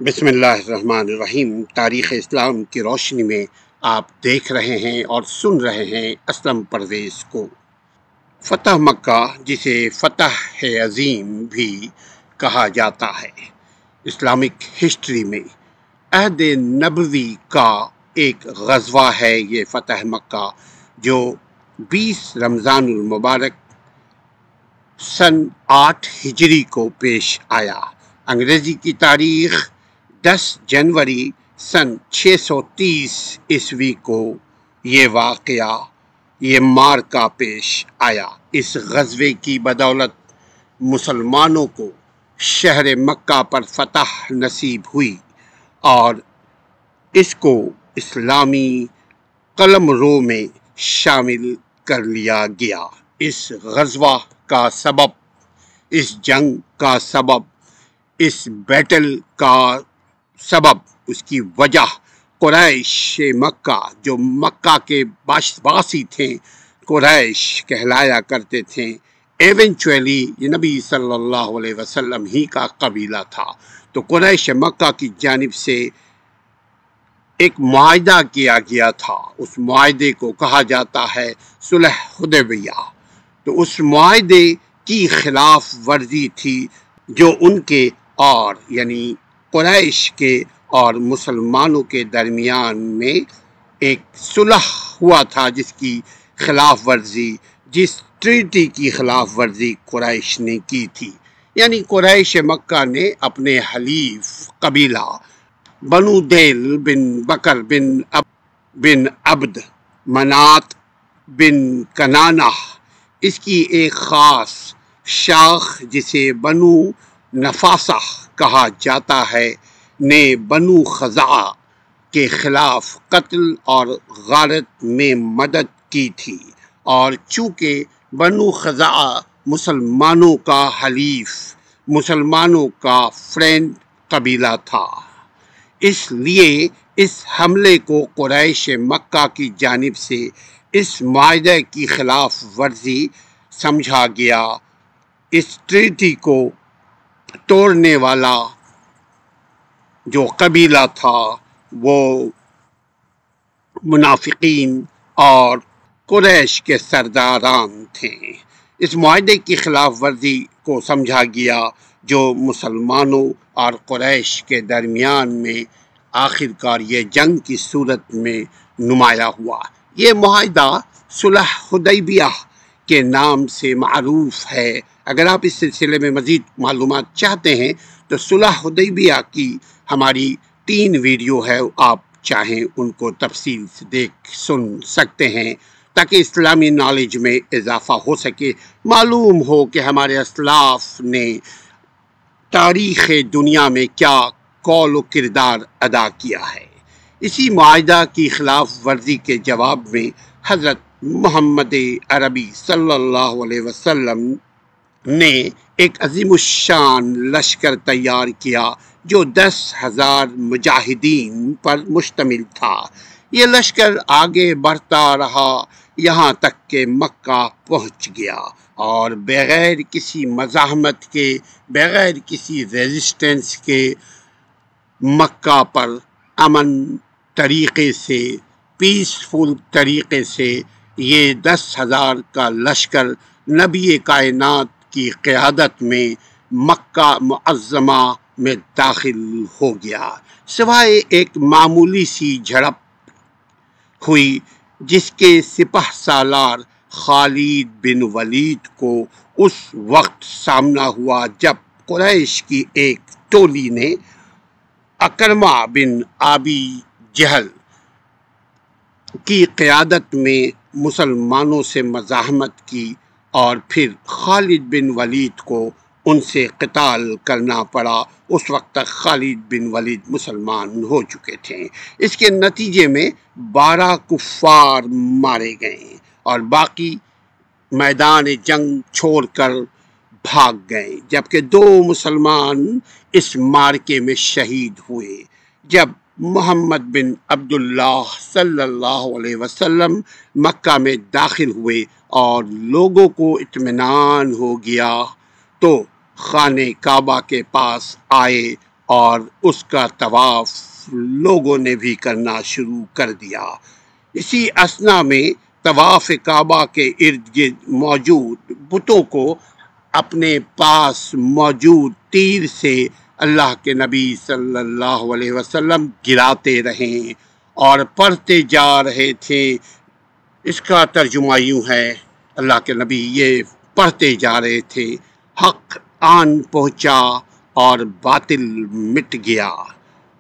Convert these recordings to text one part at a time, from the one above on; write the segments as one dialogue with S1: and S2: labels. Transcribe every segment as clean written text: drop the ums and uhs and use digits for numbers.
S1: بسم اللہ الرحمن الرحیم۔ تاریخ اسلام کی روشنی میں آپ دیکھ رہے ہیں اور سن رہے ہیں اسلم پرویز کو۔ فتح مکہ، جسے فتح عظیم بھی کہا جاتا ہے، اسلامک ہسٹری میں عہد نبوی کا ایک غزوہ ہے۔ یہ فتح مکہ جو 20 رمضان المبارک سن 8 ہجری کو پیش آیا۔ انگریزی کی تاریخ 10 جنوری سن 630 عیسوی کو یہ واقعہ، یہ مارکہ پیش آیا۔ اس غزوے کی بدولت مسلمانوں کو شہر مکہ پر فتح نصیب ہوئی اور اس کو اسلامی قلمرو میں شامل کر لیا گیا۔ اس غزوہ کا سبب، اس جنگ کا سبب، اس بیٹل کا سبب، اس کی وجہ قریش مکہ، جو مکہ کے باسی تھے، قریش کہلایا کرتے تھے، ایونچولی یہ نبی صلی اللہ علیہ وسلم ہی کا قبیلہ تھا۔ تو قریش مکہ کی جانب سے ایک معاہدہ کیا گیا تھا۔ اس معاہدے کو کہا جاتا ہے صلح حدیبیہ۔ تو اس معاہدے کی خلاف ورزی تھی جو ان کے اور یعنی قریش کے اور مسلمانوں کے درمیان میں ایک صلح ہوا تھا، جس کی خلاف ورزی، جس ٹریٹی کی خلاف ورزی قریش نے کی تھی۔ یعنی قریش مکہ نے اپنے حلیف قبیلہ بنو دیل بن بکر بن عبد منات بن کنانہ، اس کی ایک خاص شاخ جسے بنو نفاسہ کہا جاتا ہے، نے بنو خزاعہ کے خلاف قتل اور غارت میں مدد کی تھی۔ اور چونکہ بنو خزاعہ مسلمانوں کا حلیف، مسلمانوں کا فرینڈ قبیلہ تھا، اس لیے اس حملے کو قریش مکہ کی جانب سے اس معاہدے کی خلاف ورزی سمجھا گیا۔ اس ٹریٹی کو توڑنے والا جو قبیلہ تھا وہ منافقین اور قریش کے سرداران تھے۔ اس معاہدے کی خلاف ورزی کو سمجھا گیا جو مسلمانوں اور قریش کے درمیان میں آخرکار یہ جنگ کی صورت میں نمایاں ہوا۔ یہ معاہدہ صلح حدیبیہ کے نام سے معروف ہے۔ اگر آپ اس سلسلے میں مزید معلومات چاہتے ہیں تو صلح حدیبیہ کی ہماری 3 ویڈیو ہے، آپ چاہیں ان کو تفصیل سے سن سکتے ہیں تاکہ اسلامی نالج میں اضافہ ہو سکے، معلوم ہو کہ ہمارے اسلاف نے تاریخ دنیا میں کیا قول و کردار ادا کیا ہے۔ اسی معاہدہ کی خلاف ورزی کے جواب میں حضرت محمد عربی صلی اللہ علیہ وسلم نے ایک عظیم الشان لشکر تیار کیا جو 10,000 مجاہدین پر مشتمل تھا۔ یہ لشکر آگے بڑھتا رہا یہاں تک کہ مکہ پہنچ گیا اور بغیر کسی مزاحمت کے، بغیر کسی ریزسٹنس کے مکہ پر امن طریقے سے، پیسفل طریقے سے یہ 10,000 کا لشکر نبی کائنات کی قیادت میں مکہ معظمہ میں داخل ہو گیا۔ سوائے ایک معمولی سی جھڑپ ہوئی جس کے سپہ سالار خالد بن ولید کو اس وقت سامنا ہوا جب قریش کی ایک ٹولی نے اکرمہ بن ابی جہل کی قیادت میں مسلمانوں سے مزاحمت کی اور پھر خالد بن ولید کو ان سے قتال کرنا پڑا۔ اس وقت تک خالد بن ولید مسلمان ہو چکے تھے۔ اس کے نتیجے میں 12 کفار مارے گئے اور باقی میدان جنگ چھوڑ کر بھاگ گئے، جبکہ 2 مسلمان اس مارکے میں شہید ہوئے۔ جب محمد بن عبداللہ صلی اللہ علیہ وسلم مکہ میں داخل ہوئے اور لوگوں کو اطمینان ہو گیا تو خانہ کعبہ کے پاس آئے اور اس کا طواف لوگوں نے بھی کرنا شروع کر دیا۔ اسی اثنا میں طواف کعبہ کے ارد گرد موجود بتوں کو اپنے پاس موجود تیر سے اللہ کے نبی صلی اللہ علیہ وسلم گراتے رہے اور پڑھتے جا رہے تھے۔ اس کا ترجمہ یوں ہے، اللہ کے نبی یہ پڑھتے جا رہے تھے، حق آن پہنچا اور باطل مٹ گیا،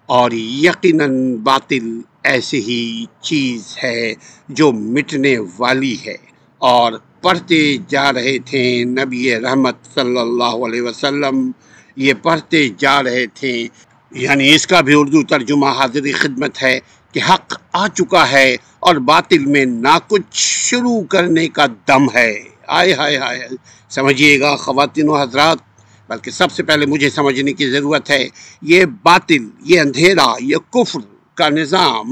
S1: اور یقیناً باطل ایسی ہی چیز ہے جو مٹنے والی ہے۔ اور پڑھتے جا رہے تھے، نبی رحمت صلی اللہ علیہ وسلم یہ پڑھتے جا رہے تھے، یعنی اس کا بھی اردو ترجمہ حاضر خدمت ہے کہ حق آ چکا ہے اور باطل میں نہ کچھ شروع کرنے کا دم ہے۔ آئے ہائے ہائے، سمجھیے گا خواتین و حضرات، بلکہ سب سے پہلے مجھے سمجھنے کی ضرورت ہے، یہ باطل، یہ اندھیرا، یہ کفر کا نظام،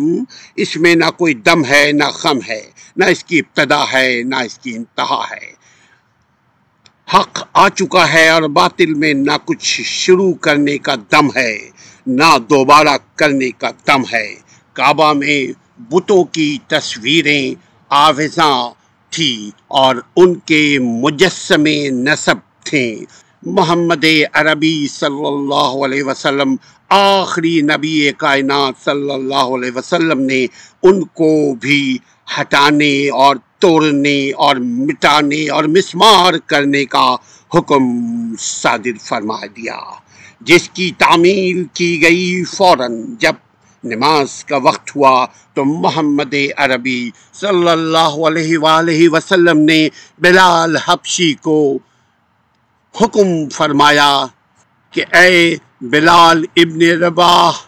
S1: اس میں نہ کوئی دم ہے، نہ خم ہے، نہ اس کی ابتدا ہے، نہ اس کی انتہا ہے۔ حق آ چکا ہے اور باطل میں نہ کچھ شروع کرنے کا دم ہے، نہ دوبارہ کرنے کا دم ہے۔ کعبہ میں بتوں کی تصویریں آویزاں تھی اور ان کے مجسمے نصب تھے۔ محمد عربی صلی اللہ علیہ وسلم، آخری نبی کائنات صلی اللہ علیہ وسلم نے ان کو بھی ہٹانے اور توڑنے اور مٹانے اور مسمار کرنے کا حکم صادر فرما دیا، جس کی تعمیل کی گئی فوراً جب نماز کا وقت ہوا تو محمد عربی صلی اللہ علیہ وآلہ وسلم نے بلال حبشی کو حکم فرمایا کہ اے بلال ابن رباح،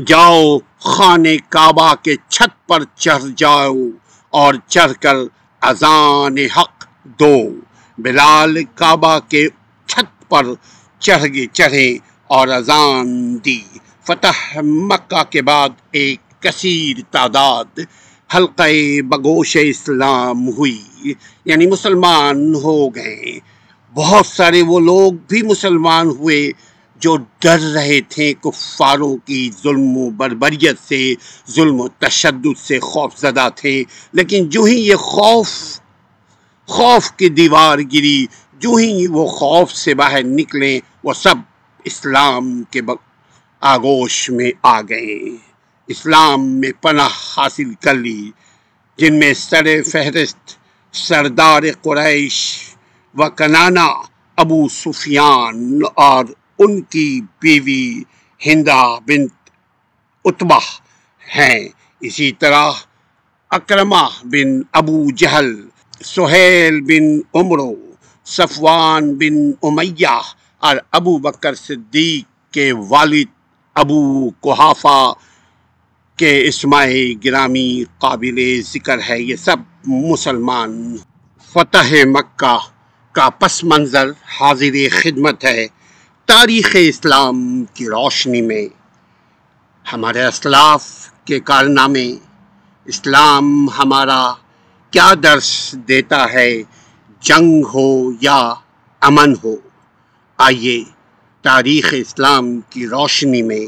S1: جاؤ خانے کعبہ کے چھت پر چڑھ جاؤ اور چڑھ کر اذان حق دو۔ بلال کعبہ کے چھت پر چڑھے اور اذان دی۔ فتح مکہ کے بعد ایک کثیر تعداد حلقہ بگوش اسلام ہوئی، یعنی مسلمان ہو گئے۔ بہت سارے وہ لوگ بھی مسلمان ہوئے جو ڈر رہے تھے کفاروں کی ظلم و بربریت سے، ظلم و تشدد سے خوف زدہ تھے، لیکن جو ہی یہ خوف کی دیوار گری، جو ہی وہ خوف سے باہر نکلے، وہ سب اسلام کے آغوش میں آ گئے، اسلام میں پناہ حاصل کر لی، جن میں سر فہرست سردار قریش و کنانہ ابو سفیان اور ان کی بیوی ہندہ بنت عتبہ ہیں۔ اسی طرح اکرمہ بن ابو جہل، سہیل بن عمرو، صفوان بن امیہ اور ابو بکر صدیق کے والد ابو قحافہ کے اسماء گرامی قابل ذکر ہے۔ یہ سب مسلمان۔ فتح مکہ کا پس منظر حاضر خدمت ہے۔ تاریخ اسلام کی روشنی میں ہمارے اسلاف کے کارنامے، اسلام ہمارا کیا درس دیتا ہے، جنگ ہو یا امن ہو؟ آئیے تاریخ اسلام کی روشنی میں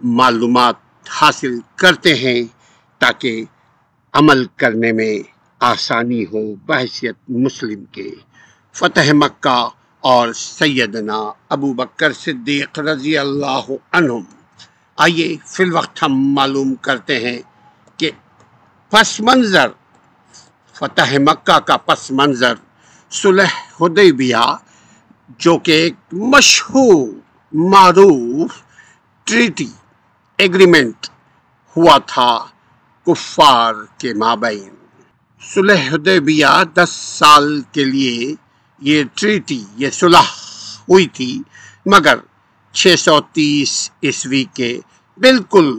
S1: معلومات حاصل کرتے ہیں تاکہ عمل کرنے میں آسانی ہو بحیثیت مسلم کے۔ فتح مکہ اور سیدنا ابو بکر صدیق رضی اللہ عنہم۔ آئیے فی الوقت ہم معلوم کرتے ہیں کہ پس منظر فتح مکہ کا پس منظر صلح حدیبیہ، جو کہ ایک مشہور معروف ٹریٹی ایگریمنٹ ہوا تھا کفار کے مابین۔ صلح حدیبیہ 10 سال کے لیے یہ ٹریٹی، یہ صلح ہوئی تھی، مگر 630 عیسوی کے بالکل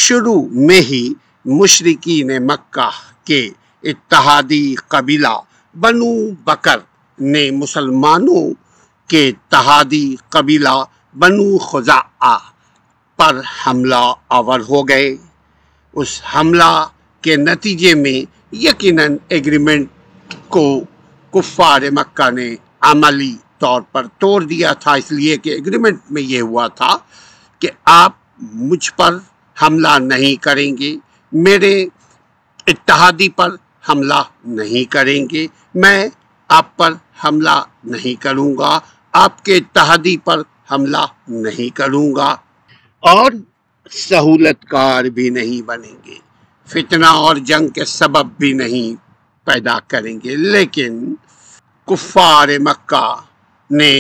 S1: شروع میں ہی مشرکین مکہ کے اتحادی قبیلہ بنو بکر نے مسلمانوں کے اتحادی قبیلہ بنو خزاعہ پر حملہ آور ہو گئے۔ اس حملہ کے نتیجے میں یقیناً ایگریمنٹ کو کفار مکہ نے عملی طور پر توڑ دیا تھا، اس لیے کہ ایگریمنٹ میں یہ ہوا تھا کہ آپ مجھ پر حملہ نہیں کریں گے، میرے اتحادی پر حملہ نہیں کریں گے، میں آپ پر حملہ نہیں کروں گا، آپ کے اتحادی پر حملہ نہیں کروں گا، اور سہولت کار بھی نہیں بنیں گے، فتنہ اور جنگ کے سبب بھی نہیں پیدا کریں گے۔ لیکن کفار مکہ نے،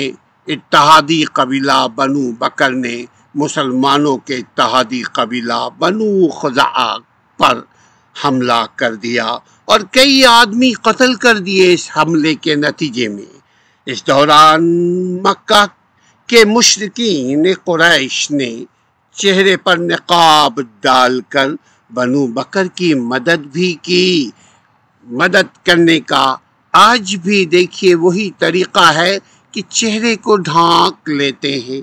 S1: اتحادی قبیلہ بنو بکر نے مسلمانوں کے اتحادی قبیلہ بنو خزاعہ پر حملہ کر دیا اور کئی آدمی قتل کر دیے اس حملے کے نتیجے میں۔ اس دوران مکہ کے مشرکین قریش نے چہرے پر نقاب ڈال کر بنو بکر کی مدد بھی کی۔ مدد کرنے کا آج بھی دیکھیے وہی طریقہ ہے کہ چہرے کو ڈھانک لیتے ہیں،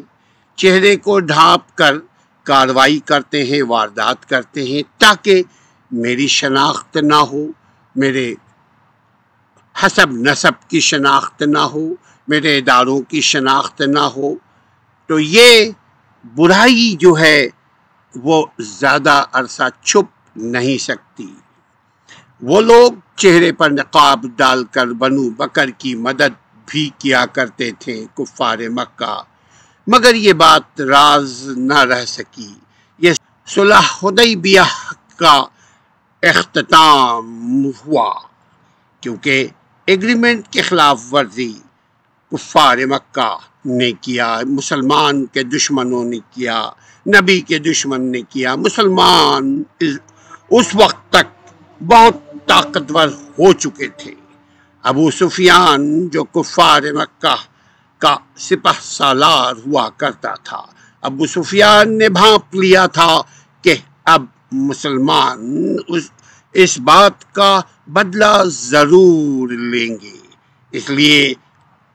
S1: چہرے کو ڈھانپ کر کارروائی کرتے ہیں، واردات کرتے ہیں، تاکہ میری شناخت نہ ہو، میرے حسب نسب کی شناخت نہ ہو، میرے اداروں کی شناخت نہ ہو۔ تو یہ برائی جو ہے وہ زیادہ عرصہ چھپ نہیں سکتی۔ وہ لوگ چہرے پر نقاب ڈال کر بنو بکر کی مدد بھی کیا کرتے تھے کفار مکہ، مگر یہ بات راز نہ رہ سکی۔ یہ صلح حدیبیہ کا اختتام ہوا کیونکہ ایگریمنٹ کی خلاف ورزی کفار مکہ نے کیا، مسلمان کے دشمنوں نے کیا، نبی کے دشمن نے کیا۔ مسلمان اس وقت تک بہت طاقتور ہو چکے تھے۔ ابو سفیان جو کفار مکہ کا سپہ سالار ہوا کرتا تھا، ابو سفیان نے بھانپ لیا تھا کہ اب مسلمان اس بات کا بدلہ ضرور لیں گے، اس لیے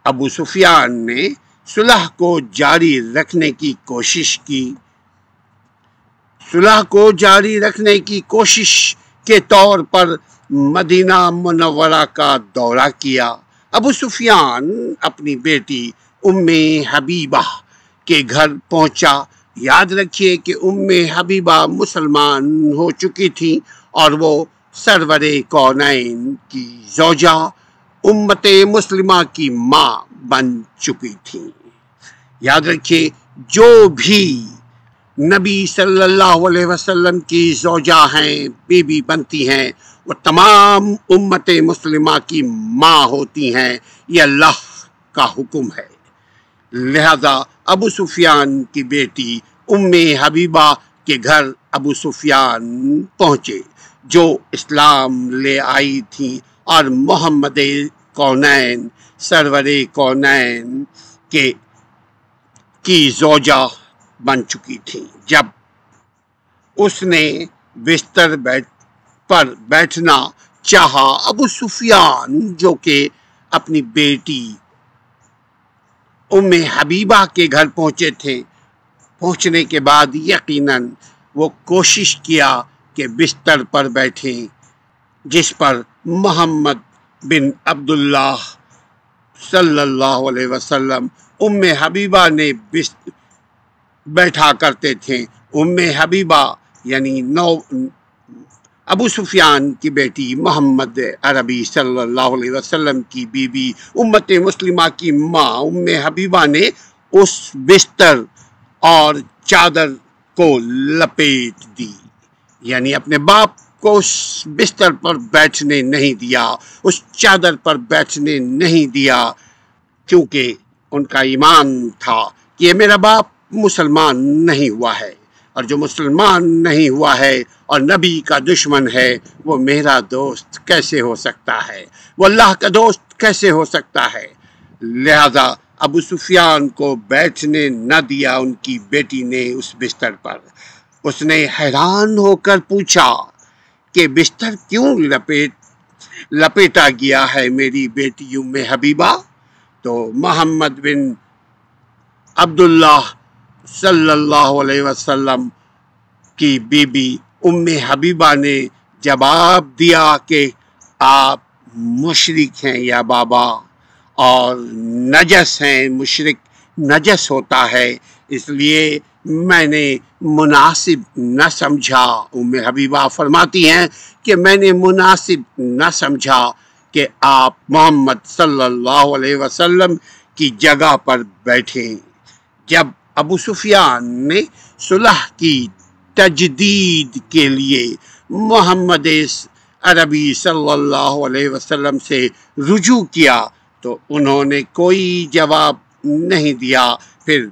S1: ابو سفیان نے صلح کو جاری رکھنے کی کوشش کی۔ صلح کو جاری رکھنے کی کوشش کے طور پر مدینہ منورہ کا دورہ کیا۔ ابو سفیان اپنی بیٹی ام حبیبہ کے گھر پہنچا۔ یاد رکھیے کہ ام حبیبہ مسلمان ہو چکی تھی اور وہ سرور کونین کی زوجہ امت مسلمہ کی ماں بن چکی تھی۔ یاد رکھیے جو بھی نبی صلی اللہ علیہ وسلم کی زوجہ ہیں، بیوی بنتی ہیں، وہ تمام امت مسلمہ کی ماں ہوتی ہیں۔ یہ اللہ کا حکم ہے۔ لہذا ابو سفیان کی بیٹی ام حبیبہ کے گھر ابو سفیان پہنچے، جو اسلام لے آئی تھی اور محمد کونین، سرور کونین کی زوجہ بن چکی تھی۔ جب اس نے بستر پر بیٹھنا چاہا، ابو سفیان جو کہ اپنی بیٹی ام حبیبہ کے گھر پہنچے تھے، پہنچنے کے بعد یقیناً وہ کوشش کیا کہ بستر پر بیٹھیں جس پر محمد بن عبداللہ صلی اللہ علیہ وسلم ام حبیبہ نے بیٹھا کرتے تھے۔ ام حبیبہ یعنی ابو سفیان کی بیٹی، محمد عربی صلی اللہ علیہ وسلم کی بیوی، امت مسلمہ کی ماں ام حبیبہ نے اس بستر اور چادر کو لپیٹ دی، یعنی اپنے باپ کو اس بستر پر بیٹھنے نہیں دیا، اس چادر پر بیٹھنے نہیں دیا، کیونکہ ان کا ایمان تھا کہ یہ میرا باپ مسلمان نہیں ہوا ہے، اور جو مسلمان نہیں ہوا ہے اور نبی کا دشمن ہے وہ میرا دوست کیسے ہو سکتا ہے، وہ اللہ کا دوست کیسے ہو سکتا ہے۔ لہذا ابو سفیان کو بیٹھنے نہ دیا ان کی بیٹی نے اس بستر پر۔ اس نے حیران ہو کر پوچھا کہ بستر کیوں لپیٹا گیا ہے میری بیٹی ام حبیبہ؟ تو محمد بن عبداللہ صلی اللہ علیہ وسلم کی بیوی ام حبیبہ نے جواب دیا کہ آپ مشرک ہیں یا بابا، اور نجس ہیں، مشرک نجس ہوتا ہے، اس لیے میں نے مناسب نہ سمجھا، ام حبیبہ فرماتی ہیں کہ میں نے مناسب نہ سمجھا کہ آپ محمد صلی اللہ علیہ وسلم کی جگہ پر بیٹھیں۔ جب ابو سفیان نے صلح کی تجدید کے لیے محمد عربی صلی اللہ علیہ وسلم سے رجوع کیا تو انہوں نے کوئی جواب نہیں دیا۔ پھر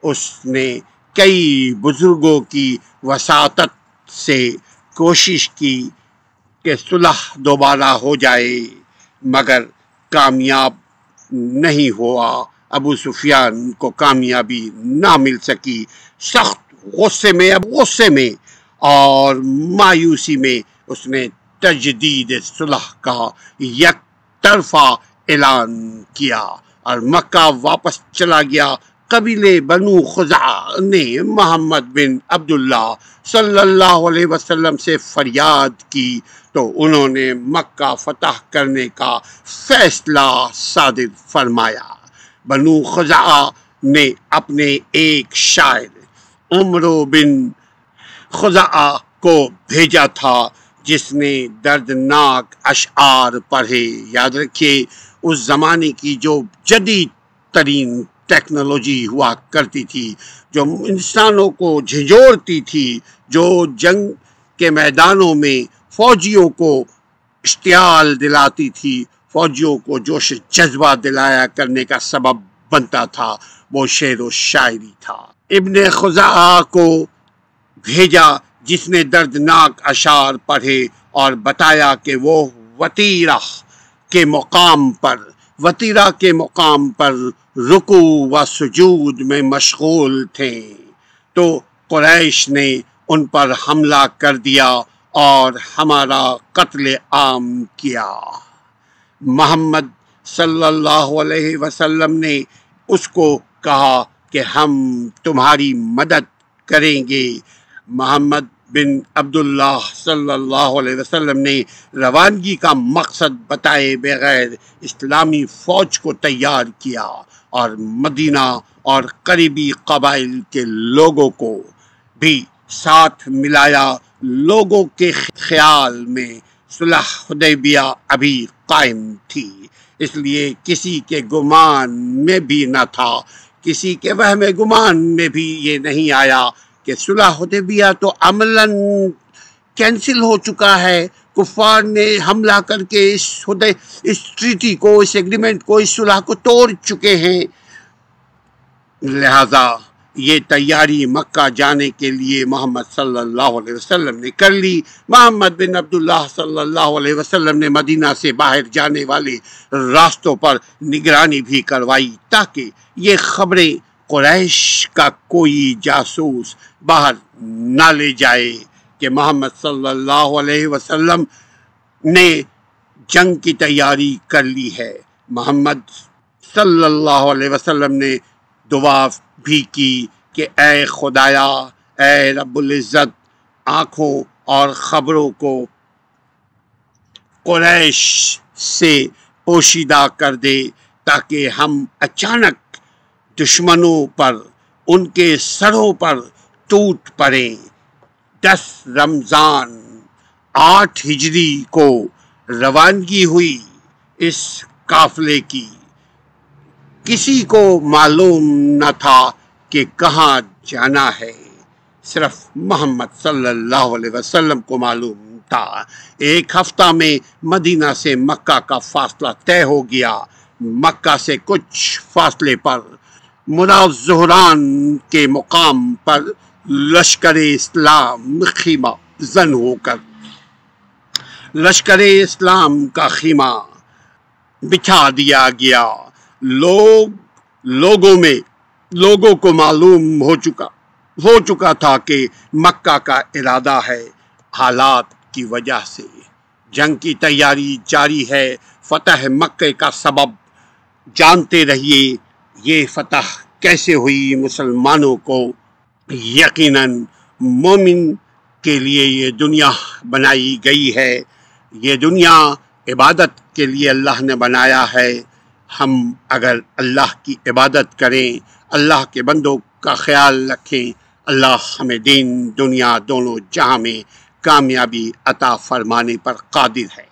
S1: اس نے کئی بزرگوں کی وساطت سے کوشش کی کہ صلح دوبارہ ہو جائے، مگر کامیاب نہیں ہوا۔ ابو سفیان کو کامیابی نہ مل سکی۔ سخت غصے میں اور مایوسی میں اس نے تجدید صلح کا یک طرفہ اعلان کیا اور مکہ واپس چلا گیا۔ قبیلے بنو خزاعہ نے محمد بن عبداللہ صلی اللہ علیہ وسلم سے فریاد کی تو انہوں نے مکہ فتح کرنے کا فیصلہ صادر فرمایا۔ بنو خزاعہ نے اپنے ایک شاعر عمرو بن خزاعہ کو بھیجا تھا جس نے دردناک اشعار پڑھے۔ یاد رکھیے اس زمانے کی جو جدید ترین ٹیکنالوجی ہوا کرتی تھی، جو انسانوں کو جھنجھوڑتی تھی، جو جنگ کے میدانوں میں فوجیوں کو اشتعال دلاتی تھی، فوجیوں کو جوش جذبہ دلایا کرنے کا سبب بنتا تھا، وہ شعر و شاعری تھا۔ ابن خزاعہ کو بھیجا جس نے دردناک اشعار پڑھے اور بتایا کہ وہ وطیرہ کے مقام پر رکوع و سجود میں مشغول تھے تو قریش نے ان پر حملہ کر دیا اور ہمارا قتل عام کیا۔ محمد صلی اللہ علیہ وسلم نے اس کو کہا کہ ہم تمہاری مدد کریں گے۔ محمد بن عبداللہ صلی اللہ علیہ وسلم نے روانگی کا مقصد بتائے بغیر اسلامی فوج کو تیار کیا اور مدینہ اور قریبی قبائل کے لوگوں کو بھی ساتھ ملایا۔ لوگوں کے خیال میں صلح حدیبیہ ابھی قائم تھی، اس لیے کسی کے گمان میں بھی نہ تھا، کسی کے وہم گمان میں بھی یہ نہیں آیا کہ صلح حدیبیہ تو عملاً کینسل ہو چکا ہے۔ کفار نے حملہ کر کے اس ٹریٹی کو، اس ایگریمنٹ کو، اس صلح کو توڑ چکے ہیں، لہذا یہ تیاری مکہ جانے کے لیے محمد صلی اللہ علیہ وسلم نے کر لی۔ محمد بن عبداللہ صلی اللہ علیہ وسلم نے مدینہ سے باہر جانے والے راستوں پر نگرانی بھی کروائی تاکہ یہ خبریں قریش کا کوئی جاسوس باہر نہ لے جائے کہ محمد صلی اللہ علیہ وسلم نے جنگ کی تیاری کر لی ہے۔ محمد صلی اللہ علیہ وسلم نے دعا بھی کی کہ اے خدایا، اے رب العزت، آنکھوں اور خبروں کو قریش سے پوشیدہ کر دے تاکہ ہم اچانک دشمنوں پر ان کے سروں پر ٹوٹ پڑیں۔ 10 رمضان 8 ہجری کو روانگی ہوئی اس قافلے کی۔ کسی کو معلوم نہ تھا کہ کہاں جانا ہے، صرف محمد صلی اللہ علیہ وسلم کو معلوم تھا۔ 1 ہفتہ میں مدینہ سے مکہ کا فاصلہ طے ہو گیا۔ مکہ سے کچھ فاصلے پر مناظہران کے مقام پر لشکر اسلام خیمہ زن ہو کر لشکر اسلام کا خیمہ بچھا دیا گیا۔ لوگوں کو معلوم ہو چکا تھا کہ مکہ کا ارادہ ہے۔ حالات کی وجہ سے جنگ کی تیاری جاری ہے۔ فتح مکہ کا سبب جانتے رہیے، یہ فتح کیسے ہوئی مسلمانوں کو؟ یقیناً مومن کے لیے یہ دنیا بنائی گئی ہے، یہ دنیا عبادت کے لیے اللہ نے بنایا ہے۔ ہم اگر اللہ کی عبادت کریں، اللہ کے بندوں کا خیال رکھیں، اللہ ہمیں دین دنیا دونوں جہاں میں کامیابی عطا فرمانے پر قادر ہے۔